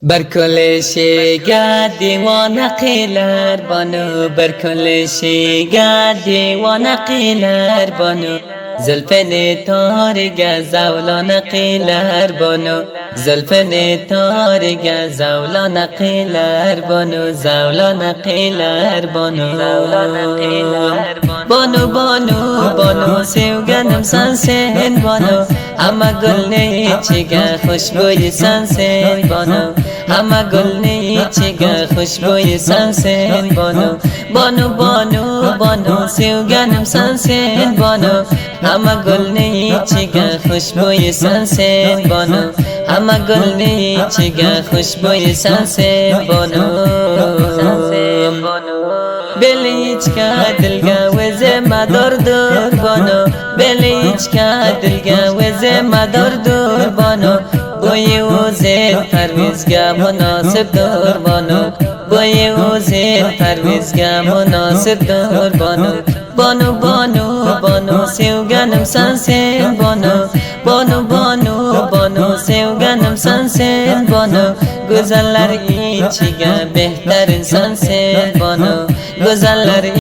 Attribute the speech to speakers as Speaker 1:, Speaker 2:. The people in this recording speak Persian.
Speaker 1: بر کل شیگه دیوانه قیلر بانو، بر کل شیگه دیوانه قیلر بانو، زلفن تارگ زولان قیلر بانو، زلفن تارگ زولان قیلر بانو، زولان قیلر بانو، بانو بانو بانو سوگنم سنسن بانو، اما گل نیچگه خوشبوی سنسن بانو، اما گل نیچگه خوشبوی سنسن بانو، بانو بانو بانو سوگنم سنسن بانو، اما گل نیچگه خوشبوی سنسن بانو، اما گل نیچگه خوشبوی سنسن بانو، بلیچ که دلگه وزه مدار دور بانو، بلیچ که دلگه وزه مدار دور بانو، بوی وزه پرویزگه مناسب دور بانو، بوی وزه پرویزگه مناسب دور بانو، بانو بانو بانو سوگنم سنسن بانو، بانو بانو بانو سوگنم سنسن بانو، گزلر ایچیگه بهترین سنسن بانو، گزلر